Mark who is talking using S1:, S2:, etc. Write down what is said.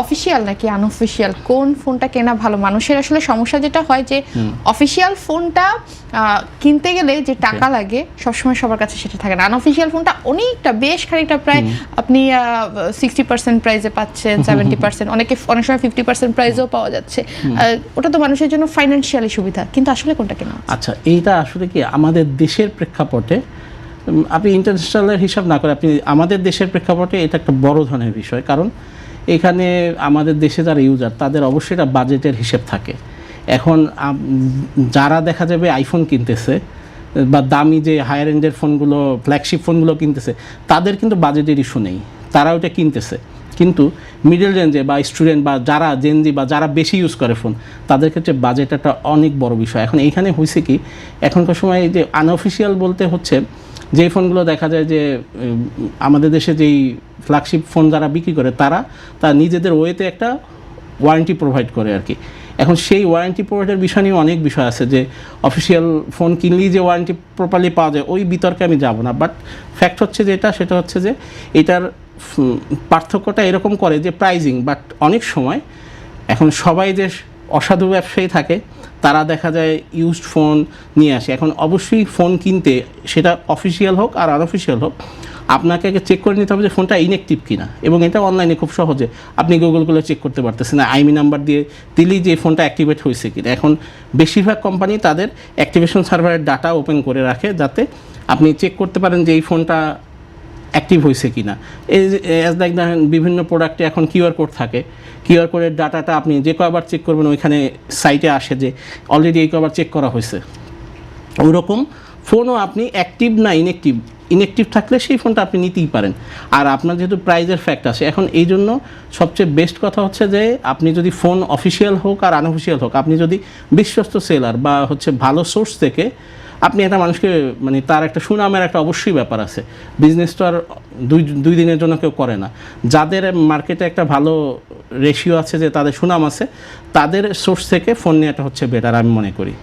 S1: Official নাকি unofficial কোন ফোনটা কেনা ভালো? মানুষের আসলে সমস্যা যেটা হয় যে অফিসিয়াল ফোনটা কিনতে গেলে যে টাকা লাগে সবসময় সবার কাছে সেটা থাকে না। আনঅফিসিয়াল ফোনটা অনেকটা বেশ খানিকটা প্রায় আপনি 60% প্রাইসে পাচ্ছেন, 70%, অনেক সময় 50% প্রাইসেও পাওয়া যাচ্ছে। ওটা তো মানুষের জন্য ফাইন্যান্সিয়ালি সুবিধা, কিন্তু আসলে কোনটা কেনা?
S2: আচ্ছা, এইটা আসলে কি আমাদের দেশের প্রেক্ষাপটে, আপনি ইন্টারন্যাশনালের হিসাব না করে আপনি আমাদের দেশের প্রেক্ষাপটে এটা একটা বড় ধরনের বিষয়। কারণ এখানে আমাদের দেশে যারা ইউজার তাদের অবশ্যই একটা বাজেটের হিসেব থাকে। এখন যারা দেখা যাবে আইফোন কিনতেছে বা দামি যে হায়ার এন্ডের ফোনগুলো, ফ্ল্যাগশিপ ফোনগুলো কিনতেছে, তাদের কিন্তু বাজেটের ইস্যু নেই, তারা ওটা কিনতেছে। কিন্তু মিডল রেঞ্জে বা স্টুডেন্ট বা যারা জেনজি বা যারা বেশি ইউজ করে ফোন, তাদের ক্ষেত্রে বাজেট একটা অনেক বড় বিষয়। এখন এইখানে হয়েছে কি, এখনকার সময় যে আনঅফিসিয়াল বলতে হচ্ছে যে ফোনগুলো দেখা যায় যে আমাদের দেশে যেই ফ্ল্যাগশিপ ফোন যারা বিক্রি করে তারা নিজেদের ওয়েতে একটা ওয়ারেন্টি প্রোভাইড করে আর কি। এখন সেই ওয়ারেন্টি প্রোভাইডের বিষয় নিয়ে অনেক বিষয় আছে যে অফিসিয়াল ফোন কিনলেই যে ওয়ারেন্টি প্রপারলি পাওয়া যায় ওই বিতর্কে আমি যাব না। বাট ফ্যাক্ট হচ্ছে সেটা হচ্ছে যে এটার পার্থক্যটা এরকম করে যে প্রাইজিং। বাট অনেক সময় এখন সবাই যে অসাধু ব্যবসায়ী থাকে তারা দেখা যায় ইউজড ফোন নিয়ে আসে। এখন অবশ্যই ফোন কিনতে সেটা অফিসিয়াল হোক আর আনঅফিসিয়াল হোক, আপনাকে আগে চেক করে নিতে হবে যে ফোনটা ইনঅ্যাক্টিভ কিনা। এবং এটা অনলাইনে খুব সহজে আপনি গুগল চেক করতে পারতেছেন না, আইমি নাম্বার দিয়ে দিলেই যে ফোনটা অ্যাক্টিভেট হয়েছে কিনা। এখন বেশিরভাগ কোম্পানি তাদের অ্যাক্টিভেশন সার্ভারের ডাটা ওপেন করে রাখে যাতে আপনি চেক করতে পারেন যে এই ফোনটা অ্যাক্টিভ হয়েছে কিনা। অ্যাজ লাইক দেখেন বিভিন্ন প্রোডাক্টে এখন কিউআর কোড থাকে, কিউআর কোডের ডাটাটা আপনি যে কয়বার চেক করবেন ওইখানে সাইটে আসে যে অলরেডি এই কয়বার চেক করা হয়েছে। ওইরকম ফোনও আপনি অ্যাক্টিভ না ইনঅ্যাক্টিভ থাকলে সেই ফোনটা আপনি নিতেই পারেন। আর আপনার যেহেতু প্রাইজের ফ্যাক্ট আছে, এখন এই জন্য সবচেয়ে বেস্ট কথা হচ্ছে যে আপনি যদি ফোন অফিসিয়াল হোক আর আনঅফিসিয়াল হোক, আপনি যদি বিশ্বস্ত সেলার বা ভালো সোর্স থেকে আপনি একটা মানুষকে তার একটা সুনামের একটা অবশ্যই ব্যাপার আছে। বিজনেস তো আর দুই দিনের জন্য কেউ করে না। যাদের মার্কেটে একটা ভালো রেশিও আছে, যে তাদের সুনাম আছে, তাদের সোর্স থেকে ফোন নেওয়াটা হচ্ছে বেটার আমি মনে করি।